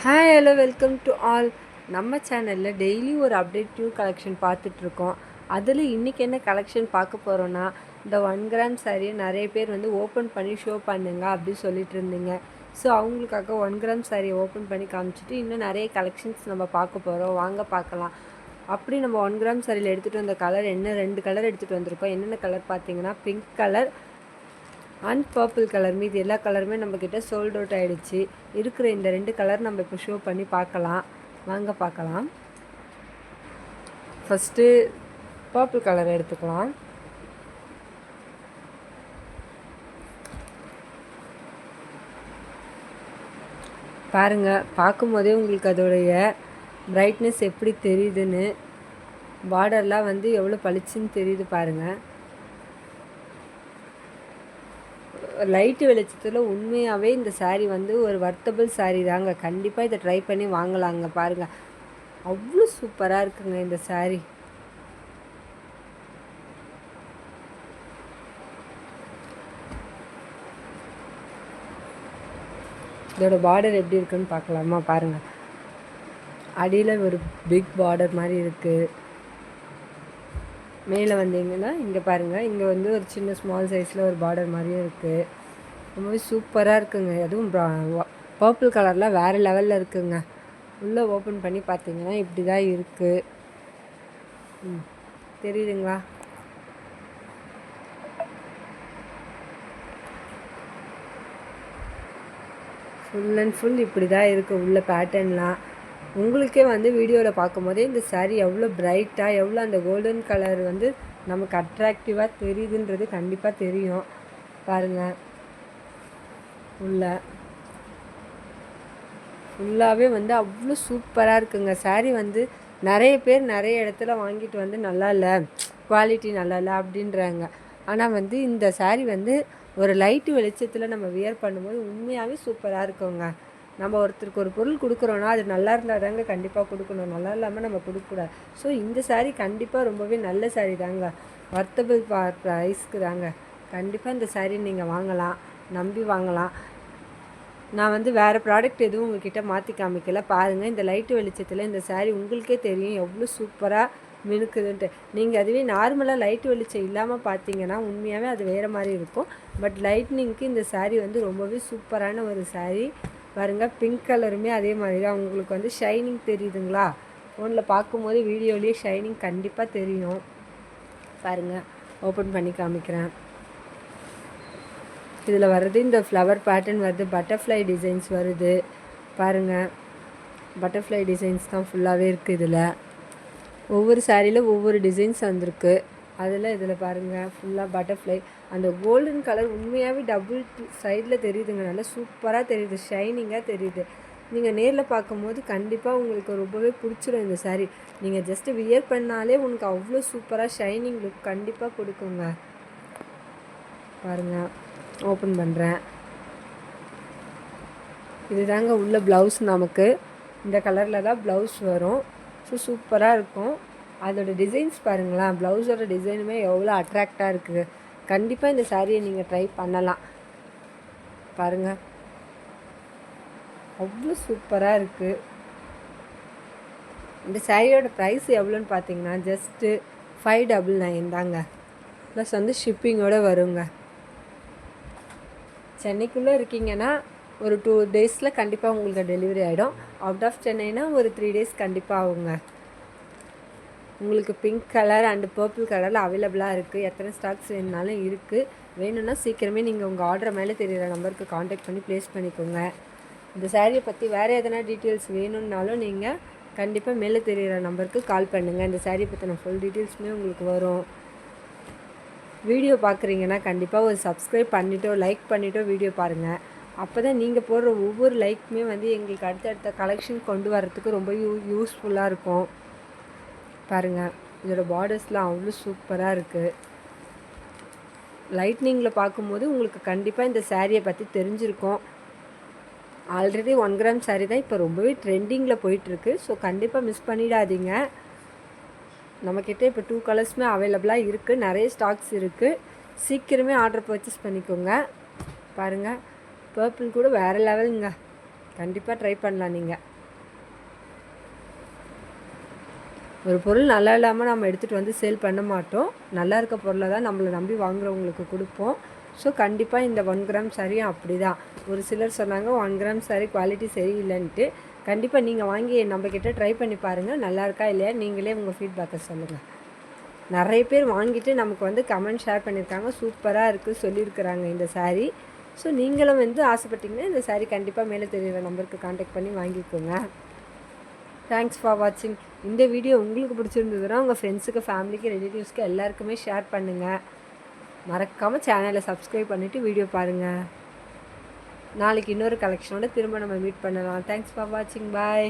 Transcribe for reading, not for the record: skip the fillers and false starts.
Hi hello welcome to all. நம்ம சேனலில் daily ஒரு அப்டேட் நியூ கலெக்ஷன் பார்த்துட்ருக்கோம். அதில் இன்றைக்கி என்ன கலெக்ஷன் பார்க்க போகிறோன்னா, இந்த 1 கிராம் சாரியை நிறைய பேர் வந்து ஓப்பன் பண்ணி ஷோ பண்ணுங்க அப்படி சொல்லிட்டு இருந்தீங்க. ஸோ அவங்களுக்காக 1 கிராம் சாரியை ஓப்பன் பண்ணி காமிச்சிட்டு இன்னும் நிறைய கலெக்ஷன்ஸ் நம்ம பார்க்க போகிறோம். வாங்க பார்க்கலாம். அப்படி நம்ம 1 கிராம் சாரியில் எடுத்துகிட்டு வந்த கலர் என்ன, 2 கலர் எடுத்துகிட்டு வந்திருக்கோம். என்னென்ன கலர் பார்த்தீங்கன்னா, pink colour and purple colour. மீது எல்லா கலருமே நம்மக்கிட்ட சோல்ட் அவுட் ஆகிடுச்சு. இருக்கிற இந்த 2 கலர் நம்ம இப்போ ஷோ பண்ணி பார்க்கலாம். வாங்க பார்க்கலாம். ஃபஸ்ட்டு பர்பிள் கலர் எடுத்துக்கலாம். பாருங்கள், பார்க்கும்போதே உங்களுக்கு அதோடைய பிரைட்னஸ் எப்படி தெரியுதுன்னு, பார்டர்லாம் வந்து எவ்வளோ பளிச்சுன்னு தெரியுது பாருங்கள். லைட்டு வெளிச்சத்தில் உண்மையாகவே இந்த சாரீ வந்து ஒரு வர்த்தபிள் சாரீ தாங்க. கண்டிப்பாக இதை ட்ரை பண்ணி வாங்கலாங்க. பாருங்கள், அவ்வளோ சூப்பராக இருக்குங்க இந்த சாரீ. இதோட பார்டர் எப்படி இருக்குன்னு பார்க்கலாமா? பாருங்கள், அடியில் ஒரு பிக் பார்டர் மாதிரி இருக்குது. மேலே வந்தீங்கன்னா இங்கே பாருங்கள், இங்கே வந்து ஒரு சின்ன ஸ்மால் சைஸில் ஒரு பார்டர் மாதிரியும் இருக்குது. ரொம்பவே சூப்பராக இருக்குங்க. அதுவும் பர்பிள் கலரில் வேறு லெவலில் இருக்குங்க. உள்ளே ஓப்பன் பண்ணி பார்த்தீங்கன்னா இப்படி தான் இருக்குது. தெரியுதுங்களா? ஃபுல் அண்ட் ஃபுல் இப்படி தான் இருக்குது உள்ள பேட்டர்ன்லாம். உங்களுக்கே வந்து வீடியோவில் பார்க்கும்போதே இந்த சாரீ எவ்வளோ பிரைட்டாக, எவ்வளோ அந்த கோல்டன் கலர் வந்து நமக்கு அட்ராக்டிவாக தெரியுதுன்றது கண்டிப்பாக தெரியும். பாருங்கள், ஃபுல்லாகவே வந்து அவ்வளோ சூப்பராக இருக்குங்க. சாரீ வந்து நிறைய பேர் நிறைய இடத்துல வாங்கிட்டு வந்து நல்லா இல்லை, குவாலிட்டி நல்லா இல்லை அப்படின்றாங்க. ஆனால் வந்து இந்த சாரீ வந்து ஒரு லைட்டு வெளிச்சத்தில் நம்ம வியர் பண்ணும்போது உண்மையாகவே சூப்பராக இருக்குங்க. நம்ம ஒருத்தருக்கு ஒரு பொருள் கொடுக்குறோன்னா அது நல்லா இருந்தால் தாங்க கண்டிப்பாக கொடுக்கணும், நல்லா இல்லாமல் நம்ம கொடுக்கக்கூடாது. ஸோ இந்த சாரீ கண்டிப்பாக ரொம்பவே நல்ல சாரீ தாங்க, வர்த்தபிள் ப்ரைஸ்க்கு தாங்க. கண்டிப்பாக இந்த சாரீ நீங்கள் வாங்கலாம், நம்பி வாங்கலாம். நான் வந்து வேறு ப்ராடக்ட் எதுவும் உங்கள்கிட்ட மாற்றி காமிக்கல. பாருங்கள், இந்த லைட்டு வெளிச்சத்தில் இந்த சாரீ உங்களுக்கே தெரியும் எவ்வளோ சூப்பராக மினுக்குதுன்ட்டு. நீங்கள் அதுவே நார்மலாக லைட் வெளிச்சம் இல்லாமல் பார்த்தீங்கன்னா உண்மையாகவே அது வேறு மாதிரி இருக்கும். பட் லைட்னிங்க்கு இந்த சாரீ வந்து ரொம்பவே சூப்பரான ஒரு சாரீ. பாருங்கள், பிங்க் கலருமே அதே மாதிரி தான். உங்களுக்கு வந்து ஷைனிங் தெரியுதுங்களா? ஃபோனில் பார்க்கும்போது வீடியோலேயே ஷைனிங் கண்டிப்பாக தெரியும். பாருங்கள், ஓப்பன் பண்ணி காமிக்கிறேன். இதில் வர்றது இந்த ஃப்ளவர் பேட்டர்ன் வருது, பட்டர்ஃப்ளை டிசைன்ஸ் வருது. பாருங்கள், பட்டர்ஃப்ளை டிசைன்ஸ் தான் ஃபுல்லாகவே இருக்குது. இதில் ஒவ்வொரு சாரியில் ஒவ்வொரு டிசைன்ஸ் வந்திருக்கு. இதில் பாருங்கள், ஃபுல்லாக பட்டர்ஃப்ளை. அந்த கோல்டன் கலர் உண்மையாகவே டபுள் சைடில் தெரியுதுங்க. நல்லா சூப்பராக தெரியுது, ஷைனிங்காக தெரியுது. நீங்கள் நேரில் பார்க்கும்போது கண்டிப்பாக உங்களுக்கு ரொம்பவே பிடிச்சிரும் இந்த சாரீ. நீங்கள் ஜஸ்ட்டு வியர் பண்ணாலே உங்களுக்கு அவ்வளோ சூப்பராக ஷைனிங் லுக் கண்டிப்பாக கொடுக்குங்க. பாருங்கள், ஓப்பன் பண்ணுறேன். இது தாங்க உள்ள ப்ளவுஸ். நமக்கு இந்த கலரில் தான் ப்ளவுஸ் வரும். ஸோ சூப்பராக இருக்கும். அதோடய டிசைன்ஸ் பாருங்களேன், ப்ளவுஸோட டிசைனுமே எவ்வளோ அட்ராக்டாக இருக்குது. கண்டிப்பாக இந்த சாரியை நீங்கள் ட்ரை பண்ணலாம். பாருங்கள், அவ்வளோ சூப்பராக இருக்குது. இந்த சாரியோட ப்ரைஸ் எவ்வளோன்னு பார்த்தீங்கன்னா ஜஸ்ட்டு 599 தாங்க. ப்ளஸ் வந்து ஷிப்பிங்கோடு வருங்க. சென்னைக்குள்ளே இருக்கீங்கன்னா ஒரு 2 டேஸில் கண்டிப்பாக உங்களுக்கு டெலிவரி ஆகிடும். அவுட் ஆஃப் சென்னைனா ஒரு 3 டேஸ் கண்டிப்பாக ஆகுங்க. உங்களுக்கு பிங்க் கலர் அண்டு பர்பிள் கலரில் அவைலபிளாக இருக்குது. எத்தனை ஸ்டாக்ஸ் வேணுனாலும் இருக்குது. வேணும்னா சீக்கிரமே நீங்கள் உங்கள் ஆர்டரை மேலே தெரிகிற நம்பருக்கு காண்டாக்ட் பண்ணி ப்ளேஸ் பண்ணிக்கோங்க. இந்த சாரியை பற்றி வேறு எதனா டீட்டெயில்ஸ் வேணும்னாலும் நீங்கள் கண்டிப்பாக மேலே தெரிகிற நம்பருக்கு கால் பண்ணுங்கள். இந்த சாரியை பற்றின ஃபுல் டீட்டெயில்ஸுமே உங்களுக்கு வரும். வீடியோ பார்க்குறீங்கன்னா கண்டிப்பாக ஒரு சப்ஸ்கிரைப் பண்ணிவிட்டோ லைக் பண்ணிவிட்டோ வீடியோ பாருங்கள். அப்போ தான் நீங்கள் போடுற ஒவ்வொரு லைக்குமே வந்து எங்களுக்கு அடுத்தடுத்த கலெக்ஷன் கொண்டு வரத்துக்கு ரொம்ப யூஸ்ஃபுல்லாக இருக்கும். பாருங்கள், இதோட பார்டர்ஸ்லாம் அவ்வளோ சூப்பராக இருக்குது. லைட்னிங்கில் பார்க்கும்போது உங்களுக்கு கண்டிப்பாக இந்த சாரியை பற்றி தெரிஞ்சிருக்கும். ஆல்ரெடி 1 கிராம் சாரீ தான் இப்போ ரொம்பவே ட்ரெண்டிங்கில் போயிட்டுருக்கு. ஸோ கண்டிப்பாக மிஸ் பண்ணிடாதீங்க. நம்மக்கிட்ட இப்போ 2 கலர்ஸுமே அவைலபிளாக இருக்குது. நிறைய ஸ்டாக்ஸ் இருக்குது. சீக்கிரமே ஆர்டர் பர்ச்சேஸ் பண்ணிக்கோங்க. பாருங்கள், பர்பிள் கூட வேறு லெவலுங்க. கண்டிப்பாக ட்ரை பண்ணலாம் நீங்கள். ஒரு பொருள் நல்லா இல்லாமல் நம்ம எடுத்துகிட்டு வந்து சேல் பண்ண மாட்டோம். நல்லா இருக்க பொருளை தான் நம்மளை நம்பி வாங்குறவங்களுக்கு கொடுப்போம். ஸோ கண்டிப்பாக இந்த 1 கிராம் சாரியும் அப்படி தான். ஒரு சிலர் சொன்னாங்க 1 கிராம் சாரி குவாலிட்டி சரியில்லைன்ட்டு. கண்டிப்பாக நீங்கள் வாங்கி நம்மக்கிட்ட ட்ரை பண்ணி பாருங்கள், நல்லா இருக்கா இல்லையா நீங்களே உங்கள் ஃபீட்பேக்கை சொல்லுங்கள். நிறைய பேர் வாங்கிட்டு நமக்கு வந்து கமெண்ட் ஷேர் பண்ணியிருக்காங்க, சூப்பராக இருக்குது சொல்லியிருக்கிறாங்க இந்த சாரீ. ஸோ நீங்களும் வந்து ஆசைப்பட்டீங்கன்னா இந்த சாரீ கண்டிப்பாக மேலே தெரியுற நம்பருக்கு காண்டாக்ட் பண்ணி வாங்கிக்கோங்க. தேங்க்ஸ் ஃபார் வாட்சிங். இந்த வீடியோ உங்களுக்கு பிடிச்சிருந்ததுன்னா உங்கள் ஃப்ரெண்ட்ஸுக்கு, ஃபேமிலிக்கு, ரிலேட்டிவ்ஸ்க்கு எல்லாருக்குமே ஷேர் பண்ணுங்கள். மறக்காமல் சேனலை சப்ஸ்கிரைப் பண்ணிவிட்டு வீடியோ பாருங்கள். நாளைக்கு இன்னொரு கலெக்ஷனோட திரும்ப நம்ம மீட் பண்ணலாம். தேங்க்ஸ் ஃபார் வாட்சிங். பாய்.